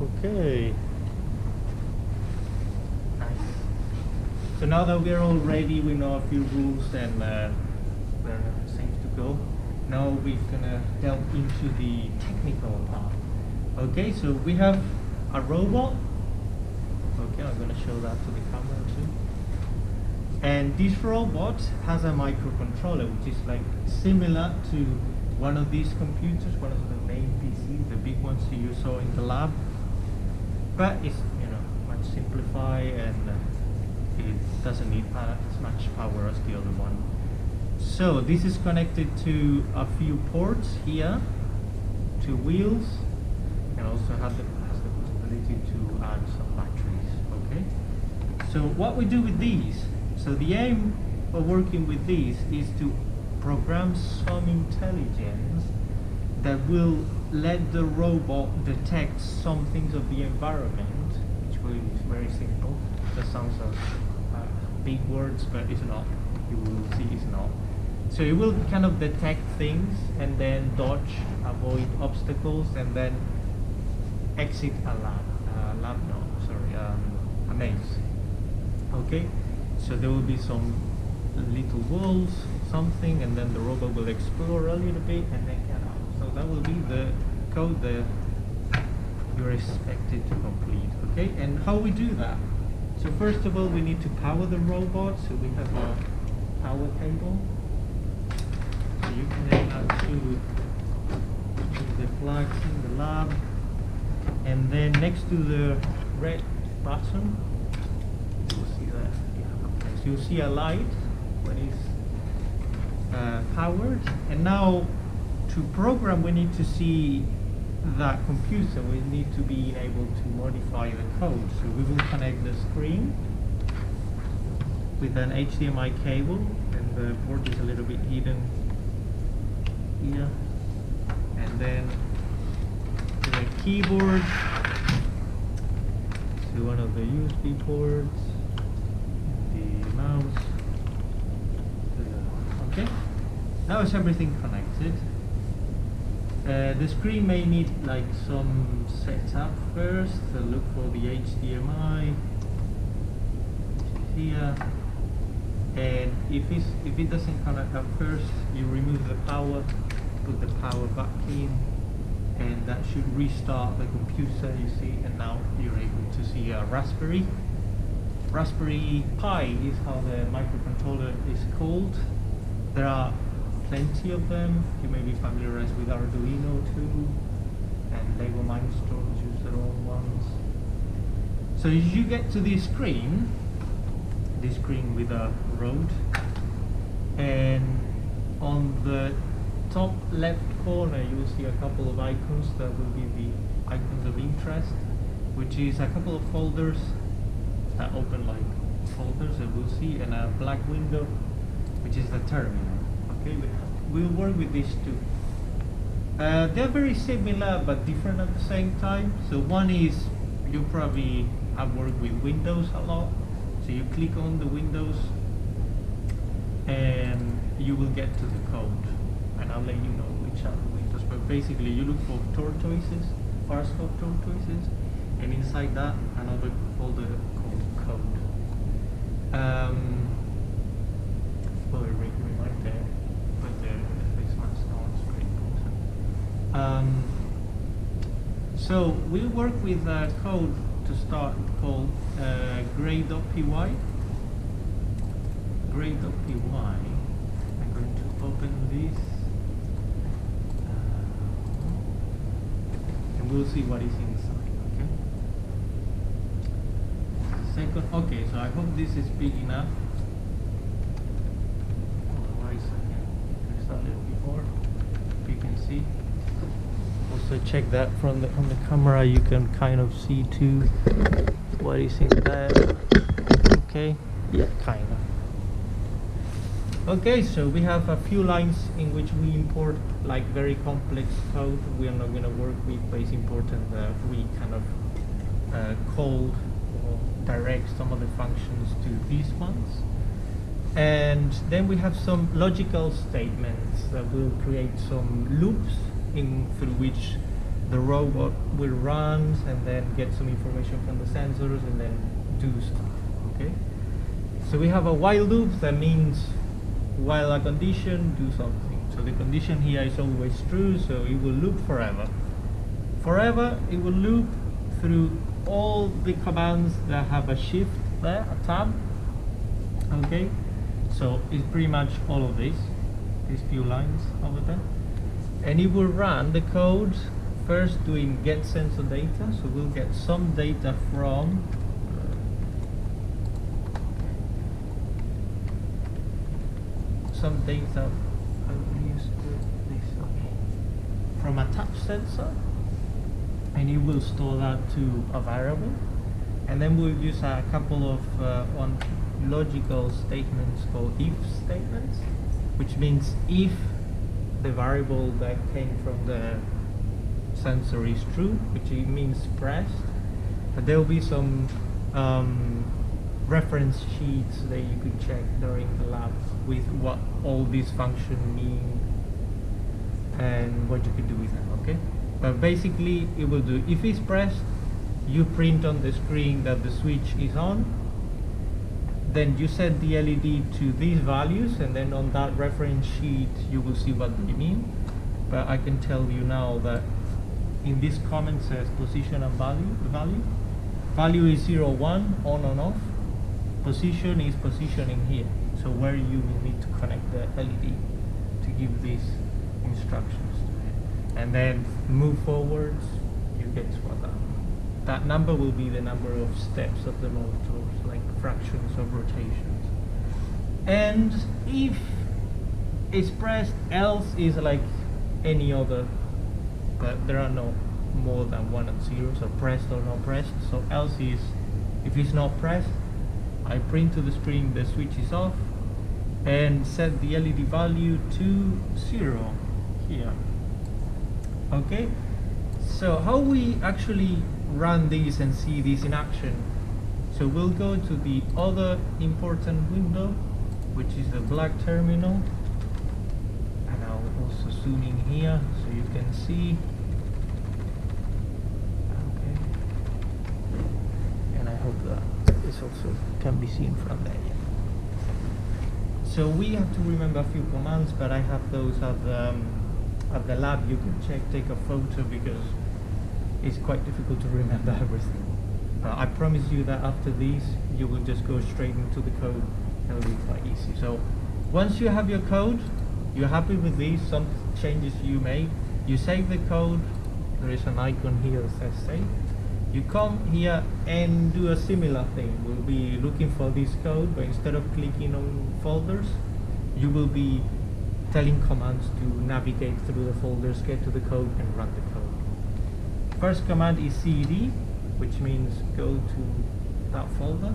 Okay. Nice. So now that we're all ready, we know a few rules and we're safe to go. Now we're gonna delve into the technical part. Okay, so we have a robot. Okay, I'm gonna show that to the camera too. And this robot has a microcontroller, which is like similar to one of these computers, one of the main PCs, the big ones you saw in the lab. But it's much simplified and it doesn't need as much power as the other one. So this is connected to a few ports here, two wheels, and also has the possibility to add some batteries. Okay. So what we do with these? So the aim of working with these is to program some intelligence that will let the robot detect some things of the environment, which is very simple. That sounds like big words, but it's not. You will see it's not. So it will kind of detect things and then dodge, avoid obstacles, and then exit a maze. Okay, so there will be some little walls, something, and then the robot will explore a little bit and then get out. So that will be the code that you're expected to complete. Okay, and how we do that? So first of all, we need to power the robot. So we have a power cable. So you connect that to the plugs in the lab, and then next to the red button, you'll see that. Yeah, okay. So you'll see a light when it's powered, and now to program, we need to see that computer. We need to be able to modify the code. So we will connect the screen with an HDMI cable, and the port is a little bit hidden here, and then the keyboard to one of the USB ports, the mouse. Okay, now is everything connected. The screen may need like some setup first. So look for the HDMI here, and if it doesn't connect at first, you remove the power, put the power back in, and that should restart the computer. You see, and now you're able to see a Raspberry Pi is how the microcontroller is called. There are plenty of them. You may be familiarized with Arduino too, and Lego Mindstorms use their own ones. So as you get to this screen with a road, and on the top left corner you'll see a couple of icons that will be the icons of interest, which is a couple of folders that open like folders that we'll see, and a black window, which is the terminal. Okay, we'll work with these two. They're very similar but different at the same time. So one is, you probably have worked with Windows a lot. So you click on the Windows and you will get to the code, and I'll let you know which are the Windows. But basically you look for tortoises, Farscope tortoises, and inside that another folder called code. So we'll work with code to start called grade.py. Grade.py. I'm going to open this, and we'll see what is inside. Okay. Second. Okay. So I hope this is big enough. Otherwise, I can restart a little bit more. You can see. Also check that from on the camera, you can kind of see too what is in there. Okay, yeah, kind of. Okay, so we have a few lines in which we import like very complex code. We are not going to work with, but it's important that we kind of call or direct some of the functions to these ones. And then we have some logical statements that will create some loops through which the robot will run and then get some information from the sensors and then do stuff. Okay, so we have a while loop. That means while a condition, do something. So the condition here is always true, so it will loop forever. Forever, it will loop through all the commands that have a shift there, a tab. Okay, so it's pretty much all of these few lines over there. And it will run the code first doing get sensor data, so we'll get some data from from a touch sensor, and it will store that to a variable, and then we'll use a couple of logical statements called if statements, which means if the variable that came from the sensor is true, which it means pressed, but there will be some reference sheets that you could check during the lab with what all these functions mean and what you could do with them. Okay, but basically it will do, if it's pressed, you print on the screen that the switch is on, then you set the LED to these values, and then on that reference sheet you will see what they mean. But I can tell you now that in this comment says position and value is 0, 1, on and off. Position is positioning here, so where you will need to connect the LED to give these instructions to it. And then move forwards, you get what that number will be the number of steps of the motor, like fractions of rotations. And if it's pressed, else is like any other, but there are no more than 1 and 0, so pressed or not pressed. So else is, if it's not pressed, I print to the screen the switch is off and set the LED value to 0 here. Okay, so how we actually run these and see these in action? So we'll go to the other important window, which is the black terminal, and I'll also zoom in here so you can see. Okay, and I hope that this also can be seen from there. So we have to remember a few commands, but I have those at the lab. You can take a photo because it's quite difficult to remember everything. I promise you that after these you will just go straight into the code and it'll be quite easy. So once you have your code, you're happy with these, some changes you make, you save the code. There is an icon here that says save. You come here and do a similar thing. We'll be looking for this code, but instead of clicking on folders, you will be telling commands to navigate through the folders, get to the code and run the code. First command is cd, which means go to that folder,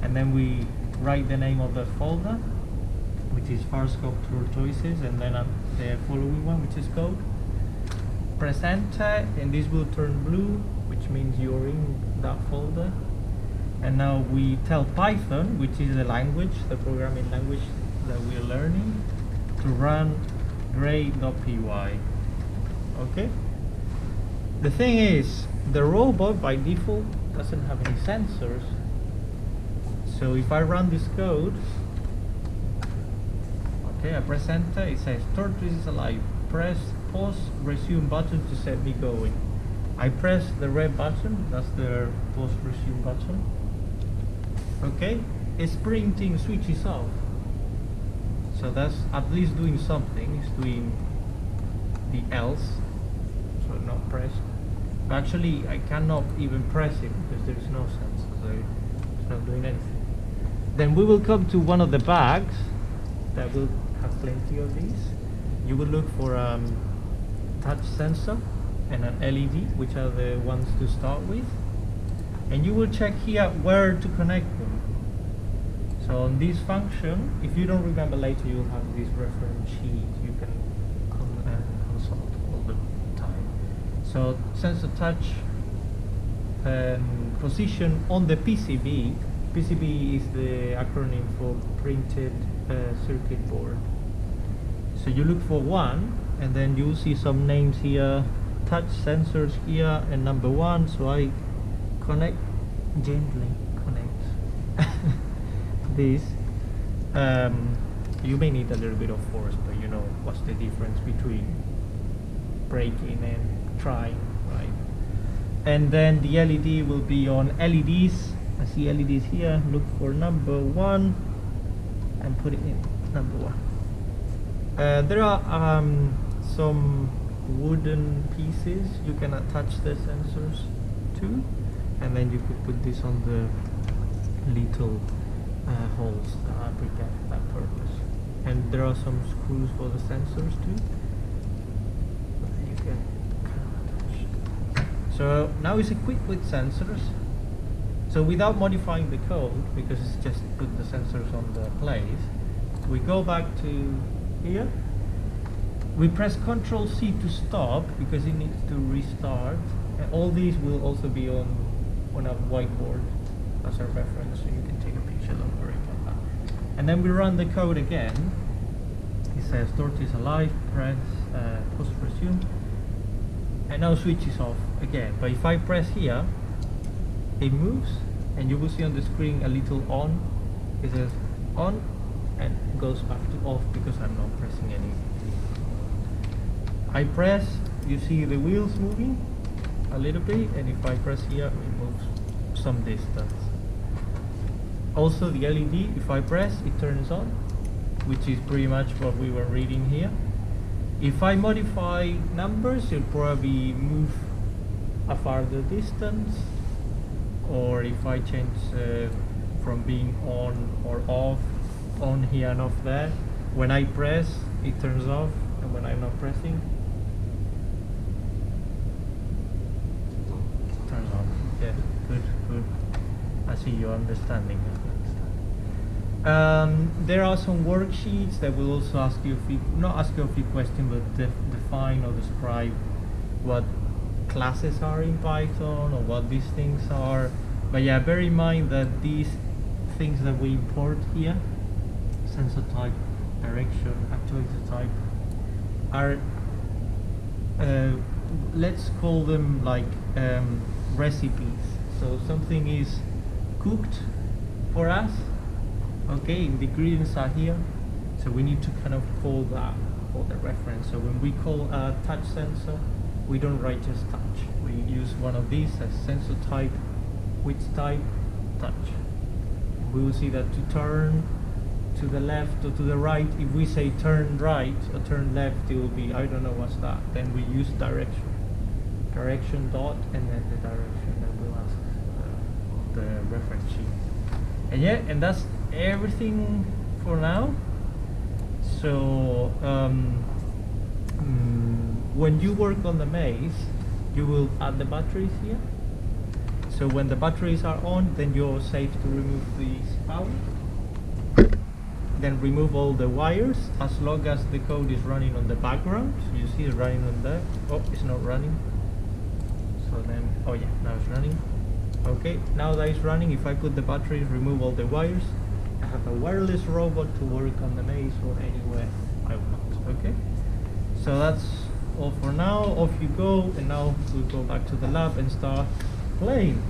and then we write the name of the folder, which is Farscope Tool Choices, and then the following one, which is code. Press enter, and this will turn blue, which means you're in that folder. And now we tell Python, which is the language, the programming language that we're learning, to run gray.py. Okay? The thing is, the robot by default doesn't have any sensors. So if I run this code, okay, I press enter, it says tortoise is alive. Press pause resume button to set me going. I press the red button, that's the pause resume button. Okay, it's printing switch is off. So that's at least doing something, it's doing the else, so not pressed. But actually I cannot even press it because there is no sensor, so it's not doing anything. Then we will come to one of the bags that will have plenty of these. You will look for touch sensor and an LED, which are the ones to start with, and you will check here where to connect them. So on this function, if you don't remember later, you'll have this reference sheet you can consult all the time. So sensor touch position on the PCB. PCB is the acronym for printed circuit board. So you look for one, and then you'll see some names here touch sensors here and number 1, so I gently connect this. You may need a little bit of force, but you know what's the difference between braking and trying, right? And then the LED will be on LEDs. I see LEDs here. Look for number 1 and put it in number 1. There are some wooden pieces you can attach the sensors to, and then you could put this on the little holes that are prepared for that purpose. And there are some screws for the sensors too that you can kind of attach. So now it's equipped with sensors. So without modifying the code, because it's just put the sensors on the place, we go back to here. We press Ctrl C to stop because it needs to restart. And all these will also be on a whiteboard as a reference, so you can take a picture, don't worry about that. And then we run the code again. It says torch is alive, press post resume, and now switch is off again. But if I press here, it moves, and you will see on the screen a little on. It says on, and goes back to off because I'm not pressing any. I press, you see the wheels moving a little bit, and if I press here, it moves some distance. Also the LED, if I press, it turns on, which is pretty much what we were reading here. If I modify numbers, it'll probably move a farther distance, or if I change from being on or off, on here and off there, when I press, it turns off, and when I'm not pressing, turns on. Yeah, good, good. I see you're understanding. There are some worksheets that will also ask you not ask you a few questions, but define or describe what classes are in Python or what these things are. But yeah, bear in mind that these things that we import here, sensor type, direction, actuator type, are let's call them like recipes. So something is cooked for us, okay, the ingredients are here, so we need to kind of call that for the reference. So when we call a touch sensor, we don't write just touch, we use one of these as sensor type, width type, touch. We will see that to turn to the left or to the right, if we say turn right or turn left, it will be, I don't know what's that. Then we use direction dot, and then the direction that will ask the reference sheet. And yeah, and that's everything for now. So when you work on the maze, you will add the batteries here. So when the batteries are on, then you're safe to remove this power. Then remove all the wires as long as the code is running on the background. So you see it running on there. Oh, it's not running. So then, oh yeah, now it's running. Okay, now that it's running, if I put the batteries, remove all the wires, I have a wireless robot to work on the maze or anywhere I want. Okay, so that's all for now. Off you go, and now we'll go back to the lab and start playing.